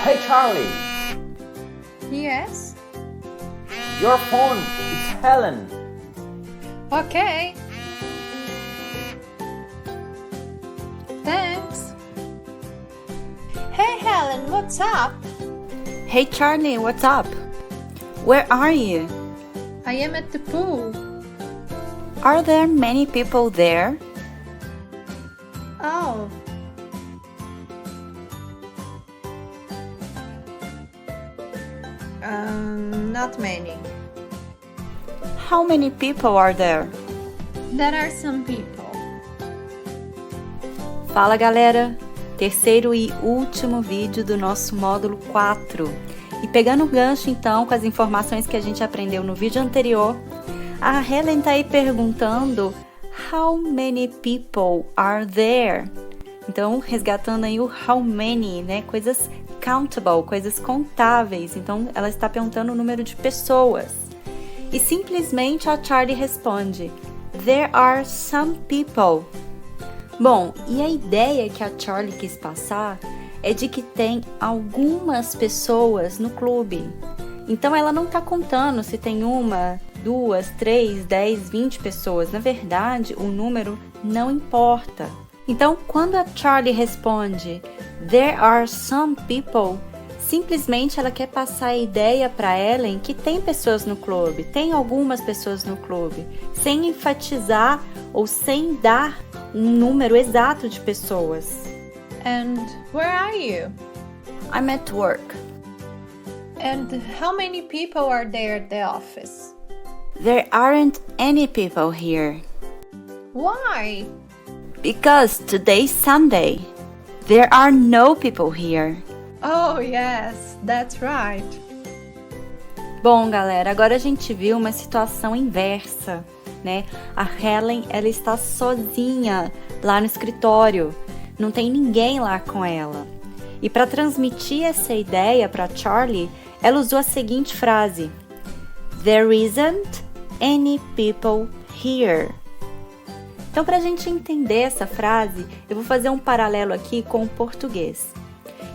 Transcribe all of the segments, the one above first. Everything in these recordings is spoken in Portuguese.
Hey Charlie, Yes? your phone, it's Helen. Okay. Thanks. Hey Helen, what's up? Hey Charlie, what's up? Where are you? I am at the pool. Are there many people there? Oh. Not many. How many people are there? There are some people. Fala galera! Terceiro e último vídeo do nosso módulo 4. E pegando o gancho então com as informações que a gente aprendeu no vídeo anterior, a Helen tá aí perguntando How many people are there? Então, resgatando aí o how many, né? Coisas countable, coisas contáveis. Então, ela está perguntando o número de pessoas. E simplesmente a Charlie responde There are some people. Bom, e a ideia que a Charlie quis passar é de que tem algumas pessoas no clube. Então, ela não está contando se tem uma, 2, 3, 10, 20 pessoas. Na verdade, o número não importa. Então, quando a Charlie responde There are some people, simplesmente ela quer passar a ideia para Ellen que tem pessoas no clube, tem algumas pessoas no clube, sem enfatizar ou sem dar um número exato de pessoas. And where are you? I'm at work. And how many people are there at the office? There aren't any people here. Why? Because today's Sunday. There are no people here. Oh, yes, that's right. Bom, galera, agora a gente viu uma situação inversa, né? A Helen, ela está sozinha lá no escritório. Não tem ninguém lá com ela. E para transmitir essa ideia para Charlie, ela usou a seguinte frase: There isn't any people here. Então, para a gente entender essa frase, eu vou fazer um paralelo aqui com o português.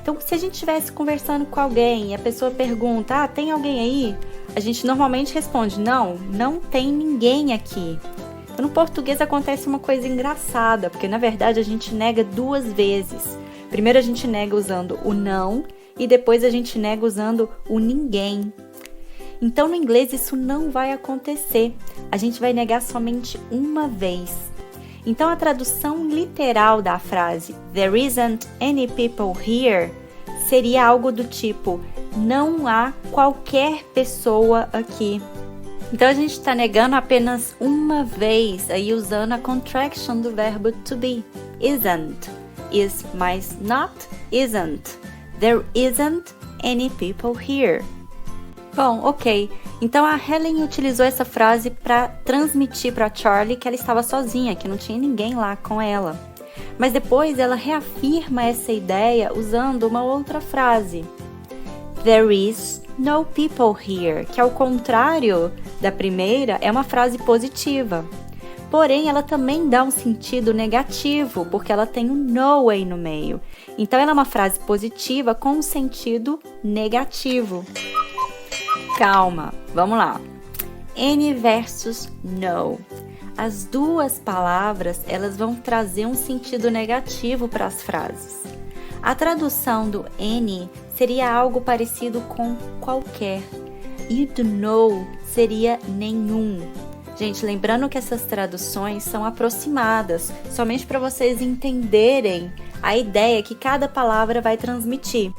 Então, se a gente estivesse conversando com alguém e a pessoa pergunta, tem alguém aí? A gente normalmente responde, não tem ninguém aqui. Então, no português acontece uma coisa engraçada, porque na verdade a gente nega duas vezes. Primeiro a gente nega usando o não e depois a gente nega usando o ninguém. Então, no inglês isso não vai acontecer. A gente vai negar somente uma vez. Então, a tradução literal da frase There isn't any people here seria algo do tipo não há qualquer pessoa aqui. Então, a gente está negando apenas uma vez, aí usando a contraction do verbo to be. Isn't. Is mais not isn't. There isn't any people here. Bom, ok. Então a Helen utilizou essa frase para transmitir para Charlie que ela estava sozinha, que não tinha ninguém lá com ela. Mas depois ela reafirma essa ideia usando uma outra frase. There is no people here, que ao contrário da primeira é uma frase positiva. Porém, ela também dá um sentido negativo, porque ela tem um no aí no meio. Então ela é uma frase positiva com um sentido negativo. Calma, vamos lá. Any versus no. As duas palavras, elas vão trazer um sentido negativo para as frases. A tradução do any seria algo parecido com qualquer. E do no seria nenhum. Gente, lembrando que essas traduções são aproximadas, somente para vocês entenderem a ideia que cada palavra vai transmitir.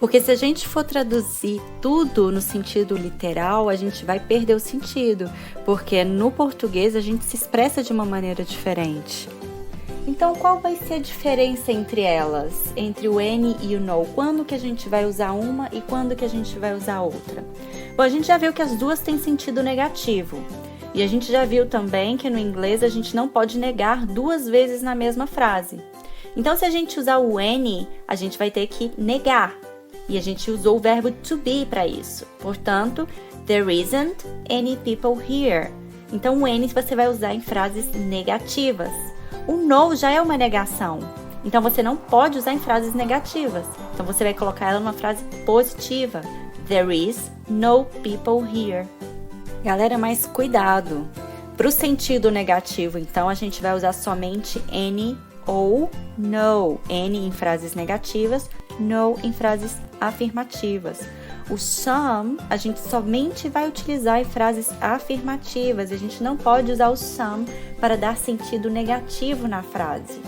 Porque se a gente for traduzir tudo no sentido literal, a gente vai perder o sentido, porque no português a gente se expressa de uma maneira diferente. Então, qual vai ser a diferença entre elas, entre o any e o no? Quando que a gente vai usar uma e quando que a gente vai usar outra? Bom, a gente já viu que as duas têm sentido negativo. E a gente já viu também que no inglês a gente não pode negar duas vezes na mesma frase. Então, se a gente usar o any, a gente vai ter que negar. E a gente usou o verbo to be para isso. Portanto, there isn't any people here. Então, o any você vai usar em frases negativas. O no já é uma negação. Então você não pode usar em frases negativas. Então você vai colocar ela numa frase positiva. There is no people here. Galera, mas cuidado. Para o sentido negativo, então, a gente vai usar somente any ou no. Any em frases negativas, no em frases afirmativas. O some, a gente somente vai utilizar em frases afirmativas. A gente não pode usar o some para dar sentido negativo na frase.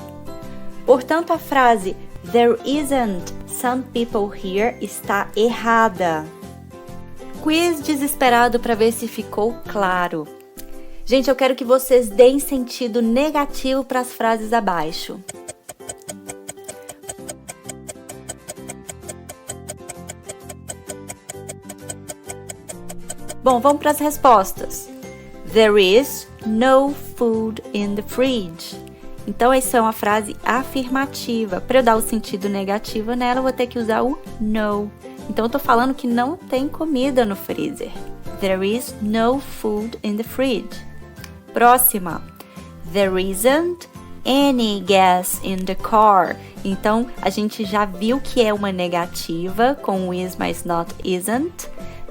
Portanto, a frase There isn't some people here está errada. Quiz desesperado para ver se ficou claro. Gente, eu quero que vocês deem sentido negativo para as frases abaixo. Bom, vamos para as respostas. There is no food in the fridge. Então, essa é uma frase afirmativa. Para eu dar o sentido negativo nela, eu vou ter que usar o no. Então, eu tô falando que não tem comida no freezer. There is no food in the fridge. Próxima. There isn't any gas in the car. Então, a gente já viu que é uma negativa com o is mais not isn't.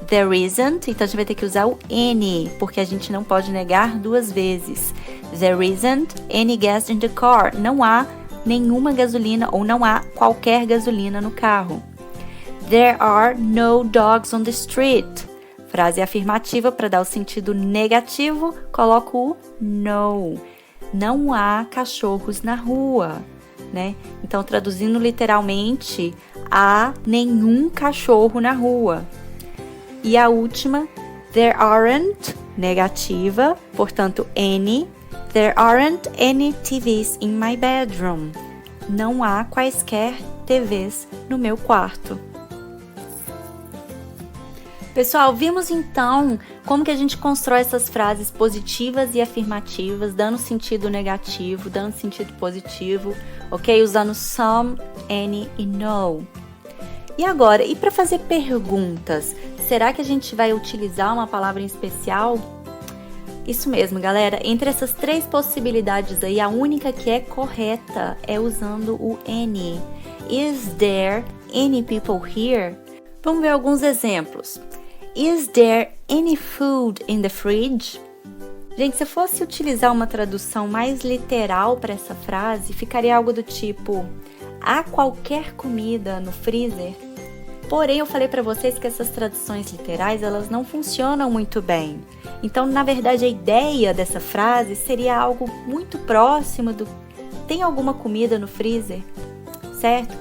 There isn't, então a gente vai ter que usar o any, porque a gente não pode negar duas vezes. There isn't any gas in the car. Não há nenhuma gasolina ou não há qualquer gasolina no carro. There are no dogs on the street. Frase afirmativa para dar o sentido negativo, coloco o no. Não há cachorros na rua, né? Então, traduzindo literalmente, há nenhum cachorro na rua. E a última, there aren't, negativa, portanto, any. There aren't any TVs in my bedroom. Não há quaisquer TVs no meu quarto. Pessoal, vimos então como que a gente constrói essas frases positivas e afirmativas, dando sentido negativo, dando sentido positivo, ok? Usando some, any e no. E agora, e para fazer perguntas? Será que a gente vai utilizar uma palavra em especial? Isso mesmo, galera. Entre essas três possibilidades aí, a única que é correta é usando o any. Is there any people here? Vamos ver alguns exemplos. Is there any food in the fridge? Gente, se eu fosse utilizar uma tradução mais literal para essa frase, ficaria algo do tipo: há qualquer comida no freezer? Porém, eu falei para vocês que essas traduções literais, elas não funcionam muito bem. Então, na verdade, a ideia dessa frase seria algo muito próximo do tem alguma comida no freezer, certo?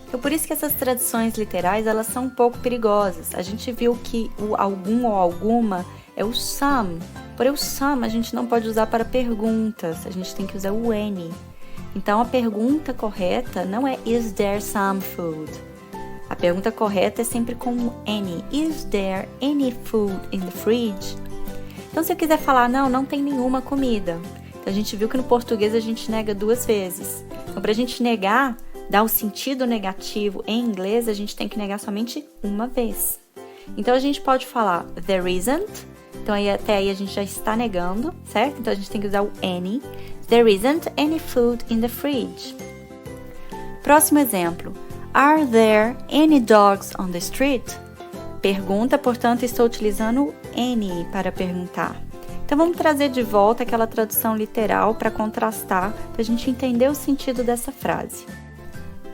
Então, por isso que essas traduções literais, elas são um pouco perigosas. A gente viu que o algum ou alguma é o some. Porém, o some a gente não pode usar para perguntas, a gente tem que usar o any. Então, a pergunta correta não é is there some food? A pergunta correta é sempre com o any. Is there any food in the fridge? Então, se eu quiser falar, não tem nenhuma comida. Então, a gente viu que no português a gente nega duas vezes. Então, para a gente negar, dar o sentido negativo em inglês, a gente tem que negar somente uma vez. Então, a gente pode falar there isn't. Então, até aí a gente já está negando, certo? Então, a gente tem que usar o any. There isn't any food in the fridge. Próximo exemplo. Are there any dogs on the street? Pergunta, portanto, estou utilizando o any para perguntar. Então, vamos trazer de volta aquela tradução literal para contrastar, para a gente entender o sentido dessa frase.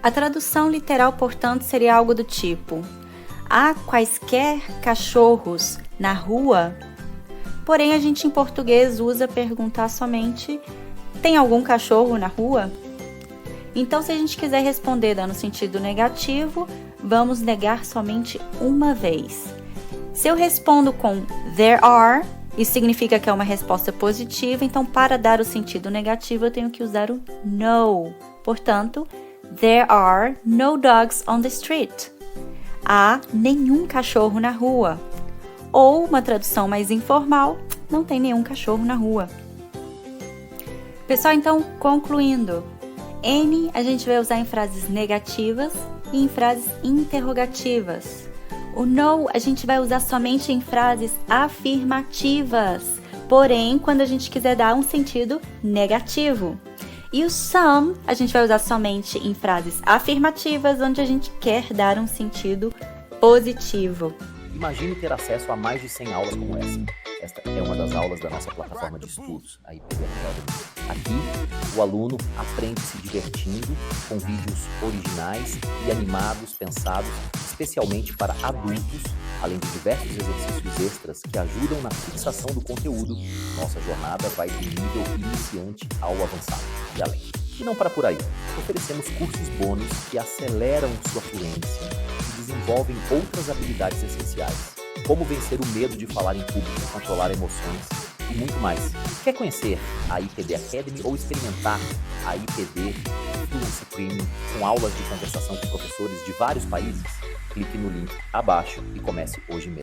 A tradução literal, portanto, seria algo do tipo: há quaisquer cachorros na rua? Porém, a gente em português usa perguntar somente: tem algum cachorro na rua? Então, se a gente quiser responder dando sentido negativo, vamos negar somente uma vez. Se eu respondo com there are, isso significa que é uma resposta positiva, então para dar o sentido negativo eu tenho que usar o no. Portanto, there are no dogs on the street. Há nenhum cachorro na rua. Ou, uma tradução mais informal, não tem nenhum cachorro na rua. Pessoal, então, concluindo. Any a gente vai usar em frases negativas e em frases interrogativas. O no a gente vai usar somente em frases afirmativas, porém quando a gente quiser dar um sentido negativo. E o some a gente vai usar somente em frases afirmativas, onde a gente quer dar um sentido positivo. Imagine ter acesso a mais de 100 aulas como essa. Esta é uma das aulas da nossa plataforma de estudos, a IPD Academy. Aqui, o aluno aprende se divertindo com vídeos originais e animados pensados especialmente para adultos, além de diversos exercícios extras que ajudam na fixação do conteúdo. Nossa jornada vai do nível iniciante ao avançado e além. E não para por aí. Oferecemos cursos bônus que aceleram sua fluência e desenvolvem outras habilidades essenciais, como vencer o medo de falar em público, controlar emoções e muito mais. Quer conhecer a IPD Academy ou experimentar a IPD Fluency Premium com aulas de conversação com professores de vários países? Clique no link abaixo e comece hoje mesmo.